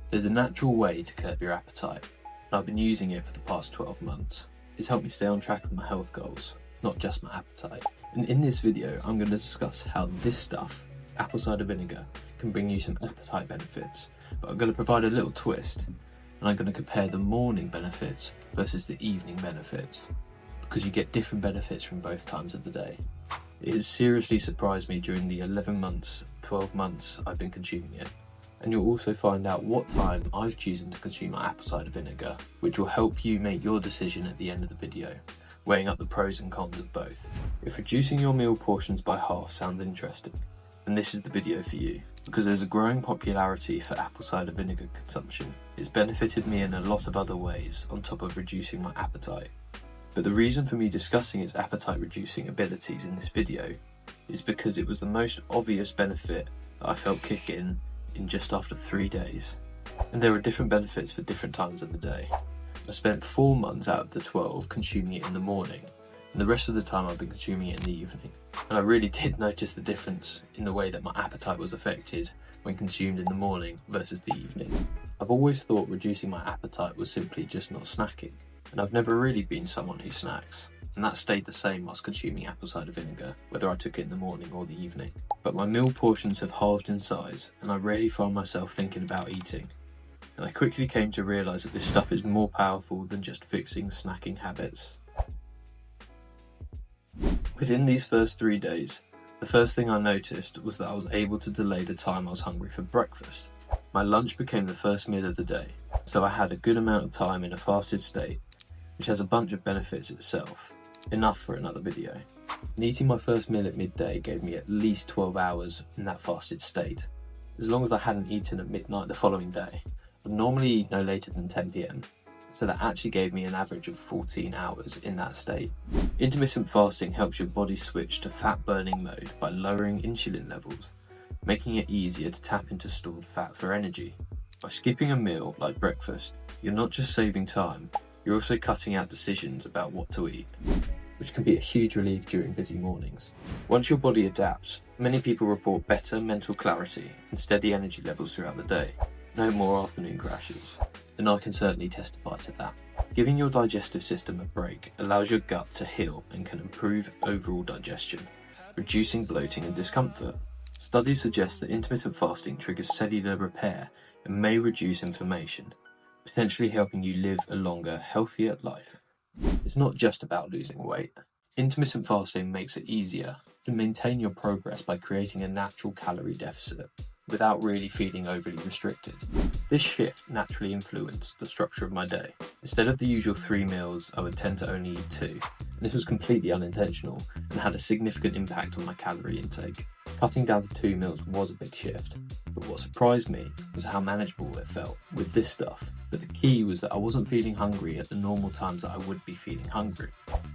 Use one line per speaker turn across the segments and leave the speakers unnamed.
There's a natural way to curb your appetite, and I've been using it for the past 12 months. It's helped me stay on track with my health goals, not just my appetite. And in this video, I'm going to discuss how this stuff, apple cider vinegar, can bring you some appetite benefits, but I'm going to provide a little twist, and I'm going to compare the morning benefits versus the evening benefits, because you get different benefits from both times of the day. It has seriously surprised me during the 12 months I've been consuming it. And you'll also find out what time I've chosen to consume my apple cider vinegar, which will help you make your decision at the end of the video, weighing up the pros and cons of both. If reducing your meal portions by half sounds interesting, then this is the video for you, because there's a growing popularity for apple cider vinegar consumption. It's benefited me in a lot of other ways on top of reducing my appetite. But the reason for me discussing its appetite reducing abilities in this video is because it was the most obvious benefit that I felt kick in just after 3 days. And there are different benefits for different times of the day. I spent 4 months out of the 12 consuming it in the morning, and the rest of the time I've been consuming it in the evening. And I really did notice the difference in the way that my appetite was affected when consumed in the morning versus the evening. I've always thought reducing my appetite was simply just not snacking, and I've never really been someone who snacks. And that stayed the same whilst consuming apple cider vinegar, whether I took it in the morning or the evening. But my meal portions have halved in size, and I rarely find myself thinking about eating. And I quickly came to realise that this stuff is more powerful than just fixing snacking habits. Within these first 3 days, the first thing I noticed was that I was able to delay the time I was hungry for breakfast. My lunch became the first meal of the day, so I had a good amount of time in a fasted state, which has a bunch of benefits itself. Enough for another video. And eating my first meal at midday gave me at least 12 hours in that fasted state, as long as I hadn't eaten at midnight the following day. I'd normally eat no later than 10 PM, so that actually gave me an average of 14 hours in that state. Intermittent fasting helps your body switch to fat burning mode by lowering insulin levels, making it easier to tap into stored fat for energy. By skipping a meal like breakfast, you're not just saving time, you're also cutting out decisions about what to eat, which can be a huge relief during busy mornings. Once your body adapts, many people report better mental clarity and steady energy levels throughout the day. No more afternoon crashes, and I can certainly testify to that. Giving your digestive system a break allows your gut to heal and can improve overall digestion, reducing bloating and discomfort. Studies suggest that intermittent fasting triggers cellular repair and may reduce inflammation, potentially helping you live a longer, healthier life. It's not just about losing weight. Intermittent fasting makes it easier to maintain your progress by creating a natural calorie deficit without really feeling overly restricted. This shift naturally influenced the structure of my day. Instead of the usual 3 meals, I would tend to only eat 2. And this was completely unintentional and had a significant impact on my calorie intake. Cutting down to 2 meals was a big shift, but what surprised me was how manageable it felt with this stuff. But the key was that I wasn't feeling hungry at the normal times that I would be feeling hungry.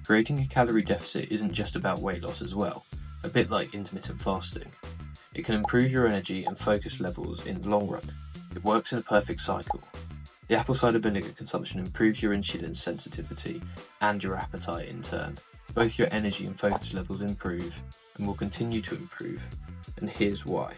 Creating a calorie deficit isn't just about weight loss as well, a bit like intermittent fasting. It can improve your energy and focus levels in the long run. It works in a perfect cycle. The apple cider vinegar consumption improves your insulin sensitivity and your appetite in turn. Both your energy and focus levels improve and will continue to improve, and here's why.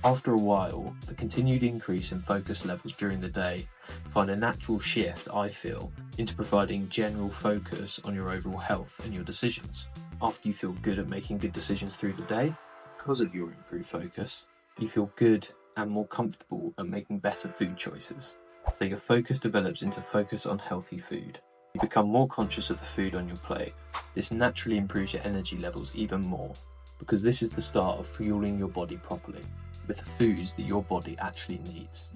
After a while, the continued increase in focus levels during the day find a natural shift, I feel, into providing general focus on your overall health and your decisions. After you feel good at making good decisions through the day, because of your improved focus, you feel good and more comfortable at making better food choices. So your focus develops into focus on healthy food. You become more conscious of the food on your plate. This naturally improves your energy levels even more, because this is the start of fueling your body properly, with the foods that your body actually needs.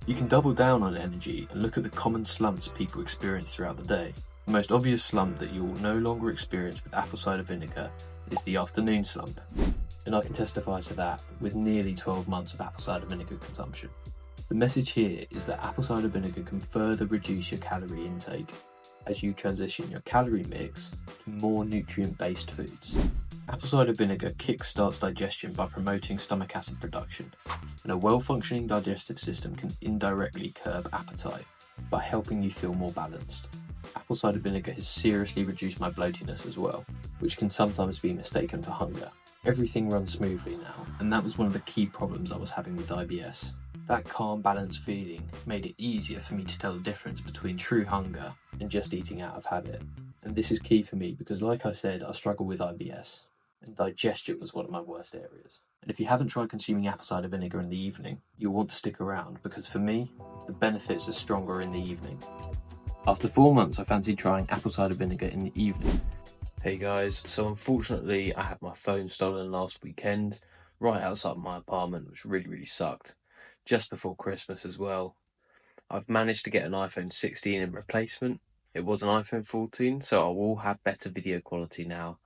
You can double down on energy and look at the common slumps people experience throughout the day. The most obvious slump that you'll no longer experience with apple cider vinegar is the afternoon slump, and I can testify to that with nearly 12 months of apple cider vinegar consumption. The message here is that apple cider vinegar can further reduce your calorie intake as you transition your calorie mix to more nutrient-based foods. Apple cider vinegar kickstarts digestion by promoting stomach acid production, and a well-functioning digestive system can indirectly curb appetite by helping you feel more balanced. Apple cider vinegar has seriously reduced my bloatiness as well, which can sometimes be mistaken for hunger. Everything runs smoothly now, and that was one of the key problems I was having with IBS. That calm, balanced feeling made it easier for me to tell the difference between true hunger and just eating out of habit. And this is key for me because, like I said, I struggle with IBS, and digestion was one of my worst areas. And if you haven't tried consuming apple cider vinegar in the evening, you'll want to stick around because for me, the benefits are stronger in the evening. After 4 months, I fancied trying apple cider vinegar in the evening. Hey guys, so unfortunately I had my phone stolen last weekend, right outside my apartment, which really sucked. Just before Christmas as well. I've managed to get an iPhone 16 in replacement. It was an iPhone 14, so I will have better video quality now.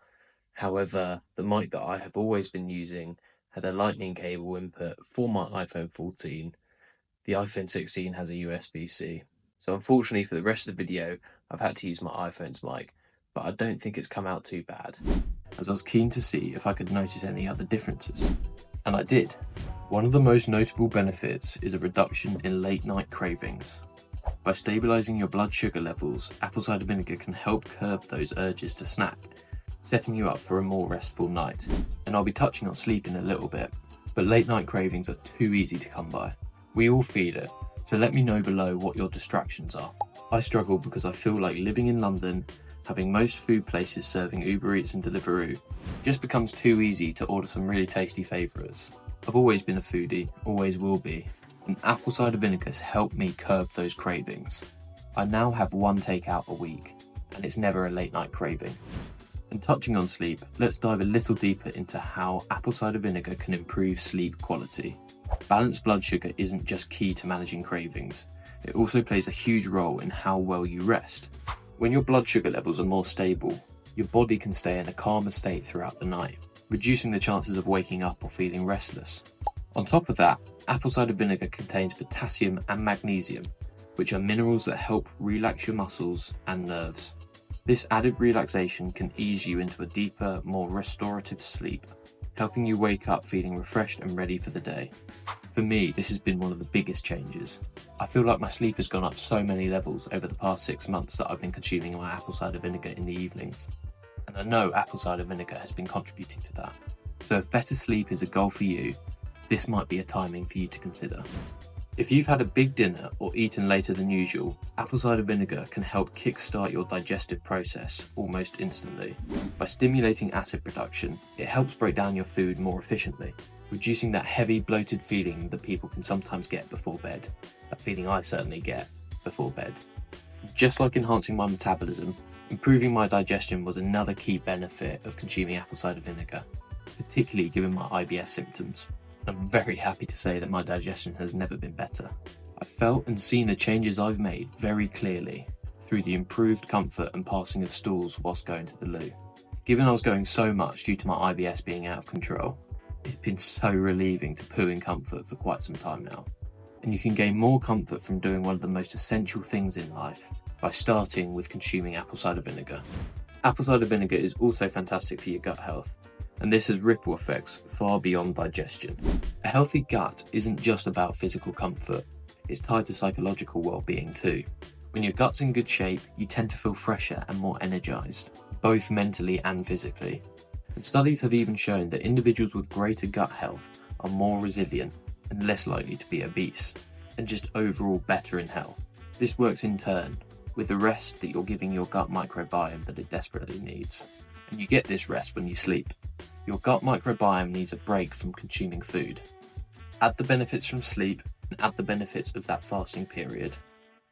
However, the mic that I have always been using had a lightning cable input for my iPhone 14. The iPhone 16 has a USB-C. So unfortunately for the rest of the video, I've had to use my iPhone's mic, but I don't think it's come out too bad, as I was keen to see if I could notice any other differences. And I did. One of the most notable benefits is a reduction in late night cravings. By stabilising your blood sugar levels, apple cider vinegar can help curb those urges to snack, setting you up for a more restful night. And I'll be touching on sleep in a little bit, but late night cravings are too easy to come by. We all feel it, so let me know below what your distractions are. I struggle because I feel like living in London, having most food places serving Uber Eats and Deliveroo, just becomes too easy to order some really tasty favourites. I've always been a foodie, always will be, and apple cider vinegar has helped me curb those cravings. I now have one takeout a week, and it's never a late night craving. And touching on sleep, let's dive a little deeper into how apple cider vinegar can improve sleep quality. Balanced blood sugar isn't just key to managing cravings, it also plays a huge role in how well you rest. When your blood sugar levels are more stable, your body can stay in a calmer state throughout the night, reducing the chances of waking up or feeling restless. On top of that, apple cider vinegar contains potassium and magnesium, which are minerals that help relax your muscles and nerves. This added relaxation can ease you into a deeper, more restorative sleep, helping you wake up feeling refreshed and ready for the day. For me, this has been one of the biggest changes. I feel like my sleep has gone up so many levels over the past 6 months that I've been consuming my apple cider vinegar in the evenings. And I know apple cider vinegar has been contributing to that. So if better sleep is a goal for you, this might be a timing for you to consider. If you've had a big dinner or eaten later than usual, apple cider vinegar can help kickstart your digestive process almost instantly. By stimulating acid production, it helps break down your food more efficiently, reducing that heavy bloated feeling that people can sometimes get before bed. That feeling I certainly get before bed. Just like enhancing my metabolism, improving my digestion was another key benefit of consuming apple cider vinegar, particularly given my IBS symptoms. I'm very happy to say that my digestion has never been better. I've felt and seen the changes I've made very clearly through the improved comfort and passing of stools whilst going to the loo. Given I was going so much due to my IBS being out of control, it's been so relieving to poo in comfort for quite some time now. And you can gain more comfort from doing one of the most essential things in life by starting with consuming apple cider vinegar. Apple cider vinegar is also fantastic for your gut health, and this has ripple effects far beyond digestion. A healthy gut isn't just about physical comfort, it's tied to psychological well-being too. When your gut's in good shape, you tend to feel fresher and more energized, both mentally and physically. And studies have even shown that individuals with greater gut health are more resilient and less likely to be obese, and just overall better in health. This works in turn with the rest that you're giving your gut microbiome that it desperately needs. And you get this rest when you sleep. Your gut microbiome needs a break from consuming food. Add the benefits from sleep and add the benefits of that fasting period,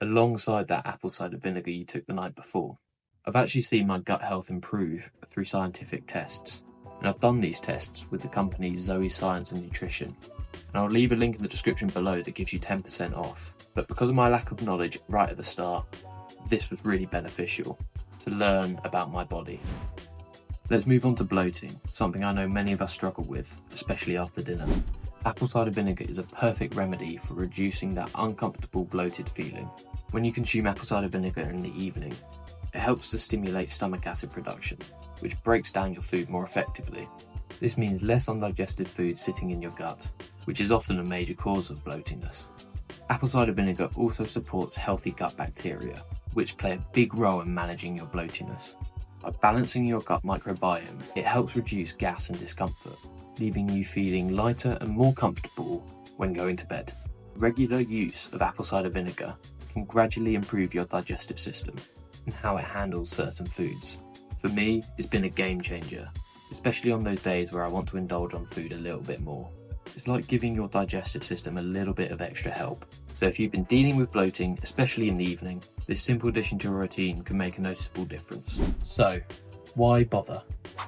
alongside that apple cider vinegar you took the night before. I've actually seen my gut health improve through scientific tests, and I've done these tests with the company Zoe Science and Nutrition, and I'll leave a link in the description below that gives you 10% off. But because of my lack of knowledge right at the start, this was really beneficial to learn about my body. Let's move on to bloating, something I know many of us struggle with, especially after dinner. Apple cider vinegar is a perfect remedy for reducing that uncomfortable bloated feeling. When you consume apple cider vinegar in the evening, it helps to stimulate stomach acid production, which breaks down your food more effectively. This means less undigested food sitting in your gut, which is often a major cause of bloatiness. Apple cider vinegar also supports healthy gut bacteria, which play a big role in managing your bloatiness. By balancing your gut microbiome, it helps reduce gas and discomfort, leaving you feeling lighter and more comfortable when going to bed. Regular use of apple cider vinegar can gradually improve your digestive system and how it handles certain foods. For me, it's been a game changer, especially on those days where I want to indulge on food a little bit more. It's like giving your digestive system a little bit of extra help. So if you've been dealing with bloating, especially in the evening, this simple addition to your routine can make a noticeable difference. So, why bother?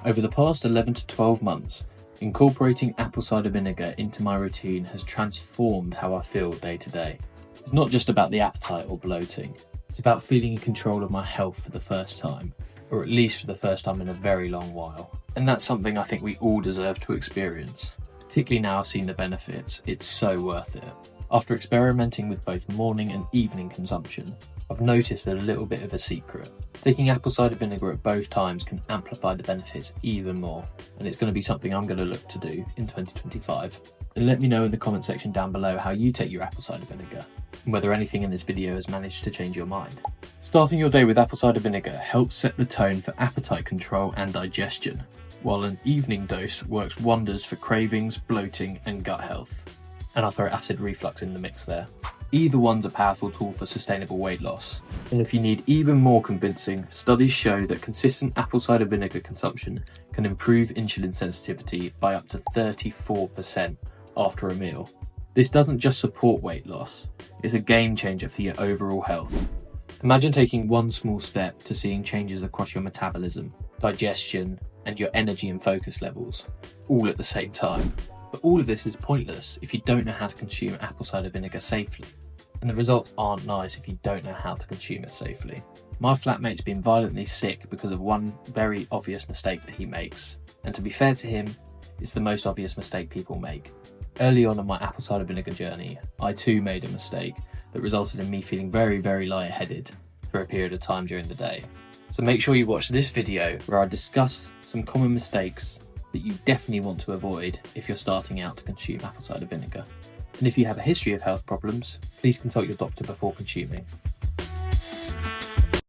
Over the past 11 to 12 months, incorporating apple cider vinegar into my routine has transformed how I feel day to day. It's not just about the appetite or bloating, it's about feeling in control of my health for the first time, or at least for the first time in a very long while. And that's something I think we all deserve to experience. Particularly now I've seen the benefits, it's so worth it. After experimenting with both morning and evening consumption, I've noticed a little bit of a secret. Taking apple cider vinegar at both times can amplify the benefits even more, and it's going to be something I'm going to look to do in 2025. And let me know in the comment section down below how you take your apple cider vinegar, and whether anything in this video has managed to change your mind. Starting your day with apple cider vinegar helps set the tone for appetite control and digestion, while an evening dose works wonders for cravings, bloating and gut health. And I'll throw acid reflux in the mix there. Either one's a powerful tool for sustainable weight loss. And if you need even more convincing, studies show that consistent apple cider vinegar consumption can improve insulin sensitivity by up to 34% after a meal. This doesn't just support weight loss, it's a game changer for your overall health. Imagine taking one small step to seeing changes across your metabolism, digestion, and your energy and focus levels, all at the same time. But all of this is pointless if you don't know how to consume apple cider vinegar safely. And the results aren't nice if you don't know how to consume it safely. My flatmate's been violently sick because of one very obvious mistake that he makes. And to be fair to him, it's the most obvious mistake people make. Early on in my apple cider vinegar journey, I too made a mistake that resulted in me feeling very, very lightheaded for a period of time during the day. So make sure you watch this video where I discuss some common mistakes that you definitely want to avoid if you're starting out to consume apple cider vinegar. And if you have a history of health problems, please consult your doctor before consuming.